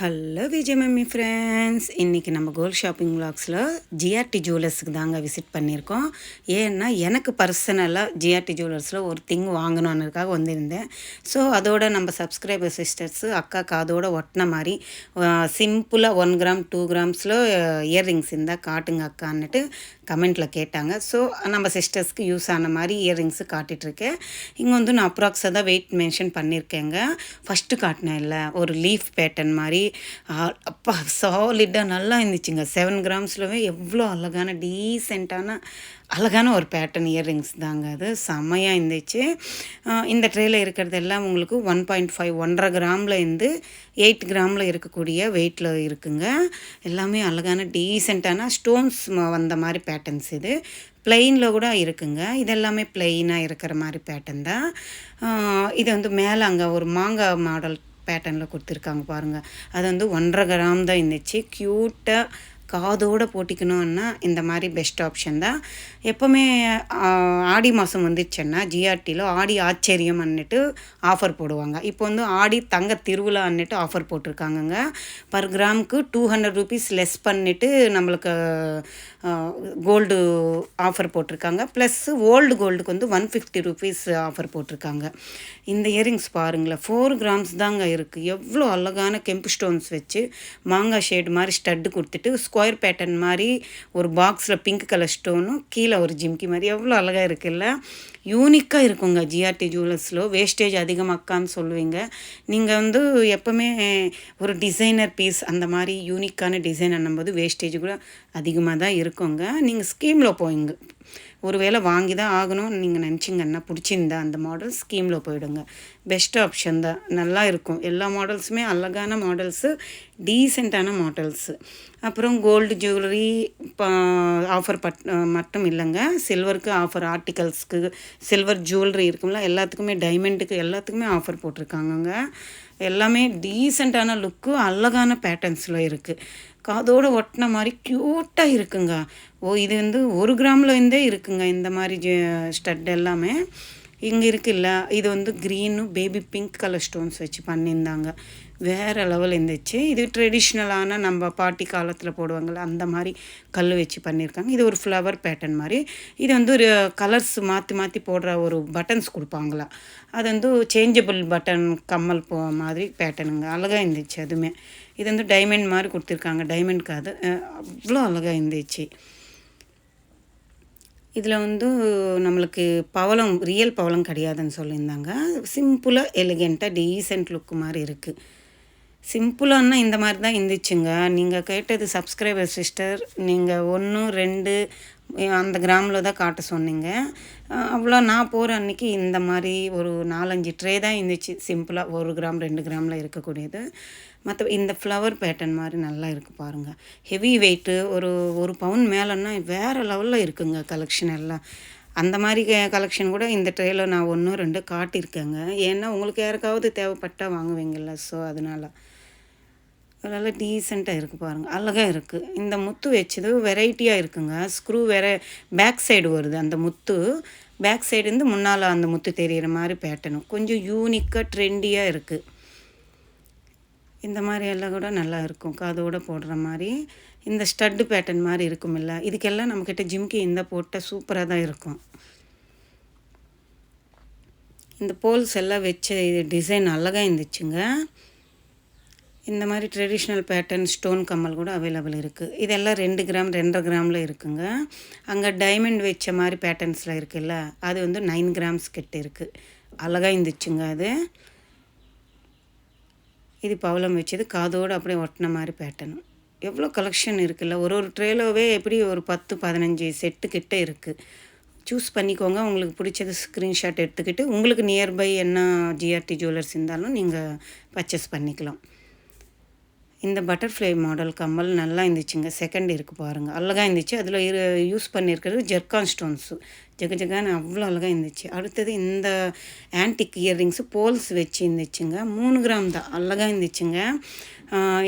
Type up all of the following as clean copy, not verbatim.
Hello Vijay mummy friends, இன்றைக்கி நம்ம gold shopping விலாக்ஸில் GRT ஜுவல்லர்ஸுக்கு தாங்க விசிட் பண்ணியிருக்கோம். ஏன்னா எனக்கு பர்சனலாக ஜிஆர்டி ஜுவல்லர்ஸில் ஒரு திங் வாங்கணுன்னதுக்காக வந்திருந்தேன். ஸோ அதோட நம்ம சப்ஸ்கிரைபர் சிஸ்டர்ஸு அக்காவுக்கு அதோட ஒட்டின மாதிரி சிம்பிளாக 1 கிராம் 2 கிராம்ஸில் இயர்ரிங்ஸ் இருந்தால் காட்டுங்க அக்கான்னுட்டு கமெண்ட்டில் கேட்டாங்க. ஸோ நம்ம சிஸ்டர்ஸ்க்கு யூஸ் ஆன மாதிரி இயர்ரிங்ஸு காட்டிகிட்ருக்கேன். இங்கே வந்து நான் அப்ராக்ஸாக தான் வெயிட் மென்ஷன் பண்ணியிருக்கேங்க. ஃபஸ்ட்டு காட்டினேன் இல்லை, ஒரு லீஃப் பேட்டர்ன் மாதிரி அப்பா சாலிடாக நல்லா இருந்துச்சுங்க. 7 கிராம்ஸ்லவே எவ்வளோ அழகான ஒரு பேட்டர்ன் இயர்ரிங்ஸ் தாங்க. அது செம்மையாக இருந்துச்சு. இந்த ட்ரேயில் இருக்கிறது எல்லாம் உங்களுக்கு 1.5 1.5 கிராமில் இருந்து 8 கிராமில் இருக்கக்கூடிய வெயிட்டில் இருக்குங்க. எல்லாமே அழகான டீசெண்டான ஸ்டோன்ஸ் வந்த மாதிரி பேட்டர்ன்ஸ். இது பிளெயினில் கூட இருக்குங்க. இதெல்லாமே பிளெயினாக இருக்கிற மாதிரி பேட்டர்ன் தான். இது வந்து மேலே அங்கே ஒரு மாங்காய் மாடல் பேட்டர்னில் கொடுத்துருக்காங்க பாருங்கள். அது வந்து 1.5 கிராம் தான் இருந்துச்சு. க்யூட்டாக காதோடு போட்டிக்கணுன்னா இந்த மாதிரி பெஸ்ட் ஆப்ஷன் தான். எப்போவுமே ஆடி மாதம் வந்துடுச்சுன்னா ஜிஆர்டியில் ஆடி ஆச்சரியம் அன்னிட்டு ஆஃபர் போடுவாங்க. இப்போ வந்து ஆடி தங்க திருவிழா அன்னிட்டு ஆஃபர் போட்டிருக்காங்கங்க. பர் கிராமுக்கு 200 ரூபீஸ் லெஸ் பண்ணிவிட்டு நம்மளுக்கு கோல்டு ஆஃபர் போட்டிருக்காங்க. ப்ளஸ்ஸு ஓல்டு கோல்டுக்கு வந்து 150 ரூபீஸ் ஆஃபர் போட்டிருக்காங்க. இந்த இயரிங்ஸ் பாருங்களேன், 4 கிராம்ஸ் தாங்க இருக்குது. எவ்வளோ அழகான கெம்பு ஸ்டோன்ஸ் வச்சு மாங்காய் ஷேடு மாதிரி ஸ்டட்டு கொடுத்துட்டு ஸ்கொயர் பேட்டர்ன் மாதிரி ஒரு பாக்ஸில் பிங்க் கலர் ஸ்டோனும் கீழே ஒரு ஜிம்கி மாதிரி எவ்வளோ அழகாக இருக்குல்ல. யூனிக்காக இருக்குங்க ஜிஆர்டி ஜுவல்லர்ஸில். வேஸ்டேஜ் அதிகமாக்கான்னு சொல்லுவீங்க. நீங்கள் வந்து எப்போவுமே ஒரு டிசைனர் பீஸ் அந்த மாதிரி யூனிக்கான டிசைன் பண்ணும்போது வேஸ்டேஜ் கூட அதிகமாக தான் இருக்குங்க. நீங்கள் ஸ்கீமில் போயிங்க, ஒரு வேளை வாங்கி தான் ஆகணும்னு நீங்கள் நினச்சிங்கன்னா பிடிச்சிருந்தா அந்த மாடல் ஸ்கீமில் போயிடுங்க. பெஸ்ட் ஆப்ஷன் தான், நல்லா இருக்கும். எல்லா மாடல்ஸுமே அழகான மாடல்ஸு, டீசெண்டான மாடல்ஸு. அப்புறம் கோல்டு ஜுவல்லரி இப்போ ஆஃபர் மட்டும் இல்லைங்க, சில்வருக்கு ஆஃபர், ஆர்டிகல்ஸ்க்கு சில்வர் ஜுவல்லரி இருக்கும்ல, எல்லாத்துக்குமே டைமண்டுக்கு எல்லாத்துக்குமே ஆஃபர் போட்டிருக்காங்கங்க. எல்லாமே டீசெண்டான லுக்கு, அழகான பேட்டர்ன்ஸில் இருக்குது. காதோடு ஒட்டின மாதிரி க்யூட்டாக இருக்குங்க. இது வந்து 1 கிராமில் இருந்தே இருக்குங்க இந்த மாதிரி ஸ்டட் எல்லாமே இங்கே இருக்குல்ல. இது வந்து green baby pink colour stones வச்சு பண்ணியிருந்தாங்க. வேறு லெவல் இருந்துச்சு. இது ட்ரெடிஷ்னலான நம்ம பாட்டி காலத்தில் போடுவாங்கள்ல அந்த மாதிரி கல் வச்சு பண்ணியிருக்காங்க. இது ஒரு ஃப்ளவர் பேட்டர்ன் மாதிரி. இது வந்து ஒரு கலர்ஸ் மாற்றி மாற்றி போடுற ஒரு பட்டன்ஸ் கொடுப்பாங்களா, அது வந்து சேஞ்சபிள் பட்டன் கம்மல் மாதிரி பேட்டர்னுங்க. அழகாக இருந்துச்சு அதுவுமே. இது வந்து டைமண்ட் மாதிரி கொடுத்துருக்காங்க. டைமண்ட்க்கு அது அவ்வளோ அழகாக இருந்துச்சு. இதில் வந்து நம்மளுக்கு பவளம், ரியல் பவளம் கிடையாதுன்னு சொல்லியிருந்தாங்க. சிம்பிளாக எலிகெண்ட்டாக டீசென்ட் லுக்கு மாதிரி இருக்குது. சிம்பிளானா இந்த மாதிரி தான் இருந்துச்சுங்க. நீங்கள் கேட்டது சப்ஸ்கிரைபர் சிஸ்டர், நீங்கள் 1 2 அந்த கிராமில் தான் காட்ட சொன்னீங்க. அவ்வளோ நான் போகிற அன்றைக்கி இந்த மாதிரி ஒரு 4-5 ட்ரே தான் இருந்துச்சு. சிம்பிளாக 1 கிராம் 2 கிராமில் இருக்கக்கூடியது. மற்ற இந்த ஃப்ளவர் பேட்டர்ன் மாதிரி நல்லா இருக்குது பாருங்கள். ஹெவி வெயிட்டு, ஒரு பவுன் மேலேன்னா வேறு லெவலில் இருக்குங்க கலெக்ஷன் எல்லாம். அந்த மாதிரி கலெக்ஷன் கூட இந்த ட்ரேயில் நான் 1 2 காட்டியிருக்கேங்க. ஏன்னா உங்களுக்கு யாருக்காவது தேவைப்பட்டால் வாங்குவீங்கள்ல, ஸோ அதனால் அதனால் டீசெண்டாக இருக்குது பாருங்கள், அழகாக இருக்குது. இந்த முத்து வச்சது வெரைட்டியாக இருக்குங்க. ஸ்க்ரூ வேறு பேக் சைடு வருது. அந்த முத்து பேக் சைடு இருந்து முன்னால் அந்த முத்து தெரிகிற மாதிரி பேட்டர்னும் கொஞ்சம் யூனிக்காக ட்ரெண்டியாக இருக்குது. இந்த மாதிரி எல்லாம் கூட நல்லா இருக்கும், காதோடு போடுற மாதிரி. இந்த ஸ்டட்டு பேட்டர்ன் மாதிரி இருக்கும் இல்லை, இதுக்கெல்லாம் நம்மக்கிட்ட ஜிம்கி இந்த போட்டால் சூப்பராக தான் இருக்கும். இந்த போல்ஸ் எல்லாம் வச்ச இது டிசைன் அழகாக இருந்துச்சுங்க. இந்த மாதிரி ட்ரெடிஷ்னல் பேட்டர்ன் ஸ்டோன் கம்மல் கூட அவைலபிள் இருக்குது. இதெல்லாம் 2 கிராம் 2.5 கிராமில் இருக்குங்க. அங்கே டைமண்ட் வச்ச மாதிரி பேட்டர்ன்ஸில் இருக்குல்ல, அது வந்து 9 கிராம்ஸ் கிட்ட இருக்குது. அழகாக இருந்துச்சுங்க அது. இது பவளம் வச்சது காதோடு அப்படியே ஒட்டின மாதிரி பேட்டர்னு. எவ்வளோ கலெக்ஷன் இருக்குல்ல. ஒரு ட்ரேலோவே எப்படி ஒரு 10-15 செட்டு கிட்ட இருக்குது. சூஸ் பண்ணிக்கோங்க. உங்களுக்கு பிடிச்சது ஸ்க்ரீன்ஷாட் எடுத்துக்கிட்டு உங்களுக்கு நியர்பை என்ன ஜிஆர்டி ஜுவல்லர்ஸ் இருந்தாலும் நீங்கள் பர்ச்சேஸ் பண்ணிக்கலாம். இந்த பட்டர்ஃப்ளை மாடல் கம்மல் நல்லா இருந்துச்சுங்க. செகண்ட் இருக்குது பாருங்கள், அழகாக இருந்துச்சு. அதில் யூஸ் பண்ணியிருக்கிறது ஜெர்கான் ஸ்டோன்ஸு, ஜெகன்னு அவ்வளோ அழகாக இருந்துச்சு. அடுத்தது இந்த ஆன்டிக் இயர்ரிங்ஸு போல்ஸ் வச்சு இருந்துச்சுங்க. 3 கிராம் தான், அழகாக இருந்துச்சுங்க.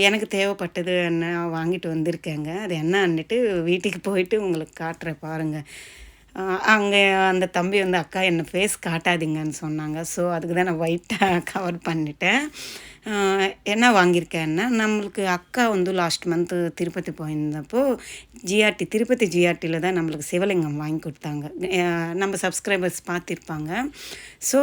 எனக்கு தேவைப்பட்டது என்ன வாங்கிட்டு வந்திருக்கேங்க. அது என்ன அன்னிட்டு வீட்டுக்கு போயிட்டு உங்களுக்கு காட்டுறேன் பாருங்கள். அங்கே அந்த தம்பி வந்து அக்கா என்ன ஃபேஸ் காட்டாதீங்கன்னு சொன்னாங்க. ஸோ அதுக்கு தான் நான் ஒயிட்டாக கவர் பண்ணிட்டேன். என்ன வாங்கியிருக்கேன்னா, நம்மளுக்கு அக்கா வந்து லாஸ்ட் மந்த்து திருப்பதி போயிருந்தப்போ திருப்பதி ஜிஆர்டியில் தான் நம்மளுக்கு சிவலிங்கம் வாங்கி கொடுத்தாங்க. நம்ம சப்ஸ்கிரைபர்ஸ் பார்த்துருப்பாங்க. ஸோ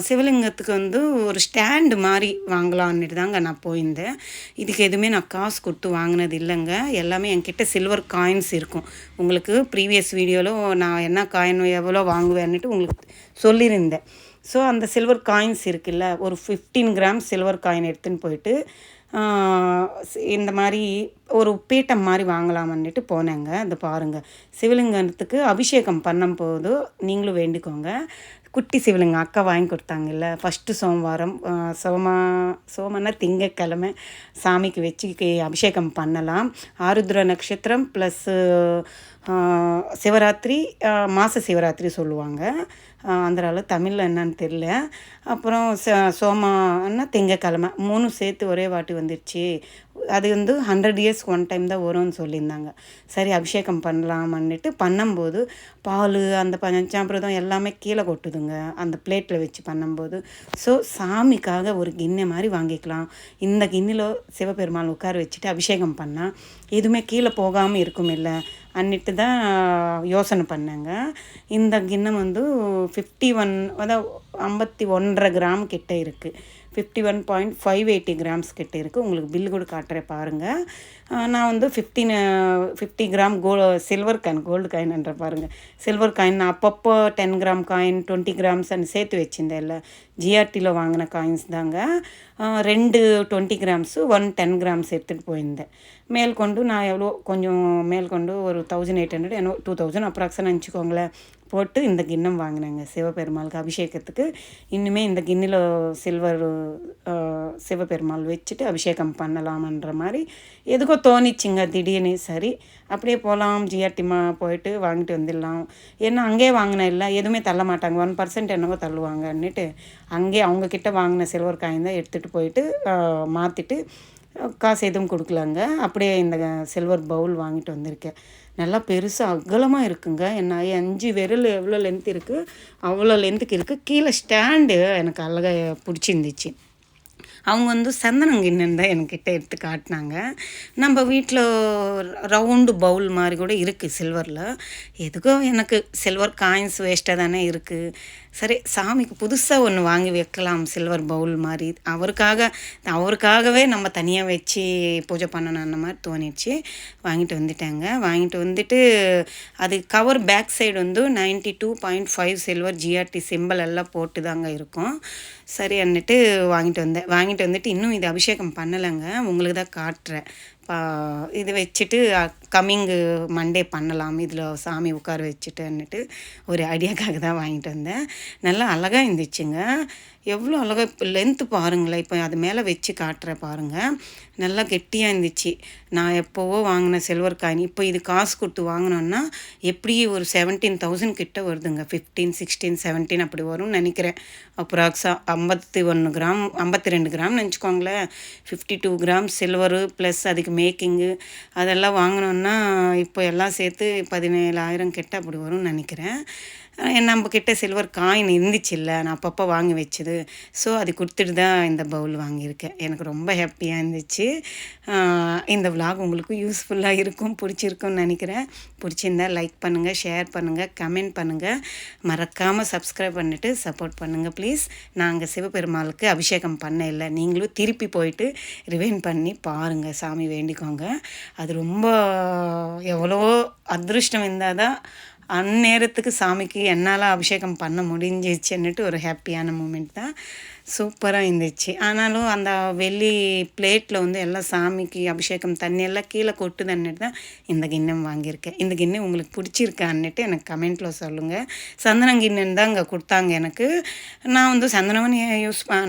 சிவலிங்கத்துக்கு வந்து ஒரு ஸ்டாண்டு மாதிரி வாங்கலான்னுட்டு தாங்க நான் போயிருந்தேன். இதுக்கு எதுவுமே நான் காசு கொடுத்து வாங்கினது இல்லைங்க. எல்லாமே என்கிட்ட சில்வர் காயின்ஸ் இருக்கும். உங்களுக்கு ப்ரீவியஸ் வீடியோவில் நான் என்ன காயின் எவ்வளோ வாங்குவேன்னுட்டு உங்களுக்கு சொல்லியிருந்தேன். ஸோ அந்த சில்வர் காயின்ஸ் இருக்குல்ல, ஒரு 15 கிராம் சில்வர் காயின் எடுத்துன்னு போயிட்டு இந்த மாதிரி ஒரு பீட்டம் மாதிரி வாங்கலாமன்னுட்டு போனேங்க. அது பாருங்கள், சிவலிங்கத்துக்கு அபிஷேகம் பண்ணும்போது நீங்களும் வேண்டிக்கோங்க. குட்டி சிவலிங்கம் அக்கா வாங்கி கொடுத்தாங்கல்ல, ஃபஸ்ட்டு சோமவாரம் சோமன்னா திங்கக்கிழமை சாமிக்கு வச்சு அபிஷேகம் பண்ணலாம். ஆருத்ர நட்சத்திரம் ப்ளஸ்ஸு சிவராத்திரி, மாத சிவராத்திரி சொல்லுவாங்க. ஆந்திராவில் தமிழில் என்னன்னு தெரியல. அப்புறம் சோமன்னா திங்கக்கிழமை 3 சேர்த்து ஒரே வாட்டி வந்துடுச்சு. அது வந்து 100 இயர்ஸ் ஒன் டைம் தான் வரும்னு சொல்லியிருந்தாங்க. சரி அபிஷேகம் பண்ணலாமன்னுட்டு பண்ணும்போது பால் அந்த பஞ்சாமிர்தம் எல்லாமே கீழே கொட்டுதுங்க அந்த பிளேட்டில் வச்சு பண்ணும்போது. ஸோ சாமிக்காக ஒரு கிண்ணை மாதிரி வாங்கிக்கலாம். இந்த கிண்ணில் சிவபெருமாள் உட்கார வச்சுட்டு அபிஷேகம் பண்ணால் எதுவுமே கீழே போகாமல் இருக்கும் இல்லை அன்னிட்டு தான் யோசனை பண்ணேங்க. இந்த கிண்ணம் வந்து 51 அதாவது 51.5 கிராம் கிட்டே இருக்குது. 51.580 கிராம்ஸ் கிட்டே இருக்குது. உங்களுக்கு பில்லு கூட காட்டுறேன் பாருங்கள். நான் வந்து 50 கிராம் சில்வர் காயின், கோல்டு காயின்ன்ற பாருங்கள், சில்வர் காயின் நான் அப்பப்போ 10 கிராம் காயின் 20 கிராம்ஸ் சேர்த்து வச்சுருந்தேன். இல்லை ஜிஆர்டியில் வாங்கின காயின்ஸ் தாங்க. 2 20 கிராம்ஸு 1 10 கிராம்ஸ் எடுத்துகிட்டு போயிருந்தேன். மேல்கொண்டு நான் எவ்வளோ கொஞ்சம் மேல்கொண்டு ஒரு 1800 என்னோ 2000 அப்ராக்ஸாக நினச்சிக்கோங்களேன் போட்டு இந்த கிண்ணம் வாங்கினேங்க சிவபெருமாளுக்கு அபிஷேகத்துக்கு. இன்னுமே இந்த கிண்ணில் சிவபெருமாள் வச்சுட்டு அபிஷேகம் பண்ணலாமன்ற மாதிரி எதுக்கோ தோணிச்சிங்க திடீர்னு. சரி அப்படியே போகலாம், ஜிஆர்டிமா போயிட்டு வாங்கிட்டு வந்துடலாம். ஏன்னா அங்கேயே வாங்கினேன் இல்லை, எதுவுமே தள்ள மாட்டாங்க, 1% என்னவோ தள்ளுவாங்கன்னுட்டு அங்கேயே அவங்கக்கிட்ட வாங்கின சில்வர் காயின் தான் எடுத்துகிட்டு போயிட்டு மாற்றிட்டு காசு எதுவும் கொடுக்கலாங்க. அப்படியே இந்த சில்வர் பவுல் வாங்கிட்டு வந்திருக்கேன். நல்லா பெருசாக அகலமாக இருக்குங்க. என்ன 5 விரல் எவ்வளோ லென்த் இருக்குது அவ்வளோ லென்த்துக்கு இருக்குது. கீழே ஸ்டாண்டு எனக்கு அழகாக பிடிச்சிருந்துச்சு. அவங்க வந்து சந்தனங்கிண்ணன் தான் என்கிட்ட எடுத்து காட்டினாங்க. நம்ம வீட்டில் ரவுண்டு பவுல் மாதிரி கூட இருக்குது சில்வரில். எதுக்கோ எனக்கு சில்வர் காயின்ஸ் வேஸ்ட்டாக தானே இருக்குது. சரி சாமிக்கு புதுசாக ஒன்று வாங்கி வைக்கலாம் சில்வர் பவுல் மாதிரி. அவருக்காகவே நம்ம தனியாக வச்சு பூஜை பண்ணணும் அந்த மாதிரி தோணிடுச்சு. வாங்கிட்டு வந்துட்டேங்க. வாங்கிட்டு வந்துட்டு அது கவர் பேக் சைடு வந்து 92.5 சில்வர் ஜிஆர்டி சிம்பிள் எல்லாம் போட்டு தாங்க இருக்கும். சரி அன்னிட்டு வாங்கிட்டு வந்துட்டு இன்னும் இது அபிஷேகம் பண்ணலைங்க, உங்களுக்கு தான் காட்டுறேன். இது வச்சுட்டு கம்மிங்கு மண்டே பண்ணலாம், இதில் சாமி உட்கார வச்சுட்டுன்னுட்டு ஒரு ஐடியாக்காக தான் வாங்கிட்டு வந்தேன். நல்லா அழகாக இருந்துச்சுங்க. எவ்வளோ அழகாக இப்போ லென்த்து பாருங்களேன். இப்போ அது மேலே வச்சு காட்டுறேன் பாருங்கள். நல்லா கெட்டியாக இருந்துச்சு. நான் எப்போவோ வாங்கின சில்வர் காயின் இப்போ இது காசு கொடுத்து வாங்கினோன்னா எப்படி ஒரு 17,000 கிட்ட வருதுங்க. 15, 16, 17 அப்படி வரும்னு நினைக்கிறேன். அப்ராக்ஸா 51 கிராம் 52 கிராம் நினச்சிக்கோங்களேன். 52 கிராம் சில்வரு ப்ளஸ் அதுக்கு மேக்கிங்கு அதெல்லாம் வாங்கினோன்னா இப்போ எல்லாம் சேர்த்து 17,000 கிட்ட அப்படி வரும்னு நினைக்கிறேன். நம்மக்கிட்ட சில்வர் காயின் இருந்துச்சு இல்லை, நான் அப்பப்போ வாங்கி வச்சுது. ஸோ அது கொடுத்துட்டு தான் இந்த பவுல் வாங்கியிருக்கேன். எனக்கு ரொம்ப ஹாப்பியாக இருந்துச்சு. இந்த விலாக் உங்களுக்கு யூஸ்ஃபுல்லாக இருக்கும், பிடிச்சிருக்குன்னு நினைக்கிறேன். பிடிச்சிருந்தா லைக் பண்ணுங்கள், ஷேர் பண்ணுங்கள், கமெண்ட் பண்ணுங்கள், மறக்காமல் சப்ஸ்கிரைப் பண்ணிவிட்டு சப்போர்ட் பண்ணுங்கள் ப்ளீஸ். நாங்கள் சிவபெருமாளுக்கு அபிஷேகம் பண்ண இல்லை, நீங்களும் திருப்பி போயிட்டு ரிவைன் பண்ணி பாருங்கள், சாமி வேண்டிக்கோங்க. அது ரொம்ப எவ்வளோ அதிருஷ்டம் இருந்தால் தான் அந்நேரத்துக்கு சாமிக்கு என்னால் அபிஷேகம் பண்ண முடிஞ்சிச்சுன்னுட்டு ஒரு ஹாப்பியான மூமெண்ட் தான். சூப்பராக இருந்துச்சு. ஆனாலும் அந்த வெள்ளி பிளேட்டில் வந்து எல்லாம் சாமிக்கு அபிஷேகம் தண்ணியெல்லாம் கீழே கொட்டுதுன்னுட்டு தான் இந்த கிண்ணம் வாங்கியிருக்கேன். இந்த கிண்ணம் உங்களுக்கு பிடிச்சிருக்கான்னுட்டு எனக்கு கமெண்ட்டில் சொல்லுங்கள். சந்தனம் கிண்ணம் தான் இங்கே கொடுத்தாங்க எனக்கு. நான் வந்து சந்தனம்னு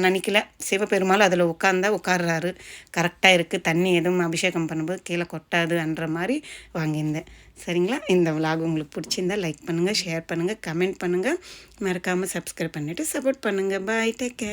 நினைக்கல, சிவபெருமாள் அதில் உட்கார்றாரு, கரெக்டாக இருக்குது, தண்ணி எதுவும் அபிஷேகம் பண்ணும்போது கீழே கொட்டாதுன்ற மாதிரி வாங்கியிருந்தேன். சரிங்களா? இந்த விலாக் உங்களுக்கு பிடிச்சிருந்தால் லைக் பண்ணுங்கள், ஷேர் பண்ணுங்கள், கமெண்ட் பண்ணுங்கள், மறக்காமல் சப்ஸ்கிரைப் பண்ணிவிட்டு சப்போர்ட் பண்ணுங்கள். பாய், டேக் கேர்.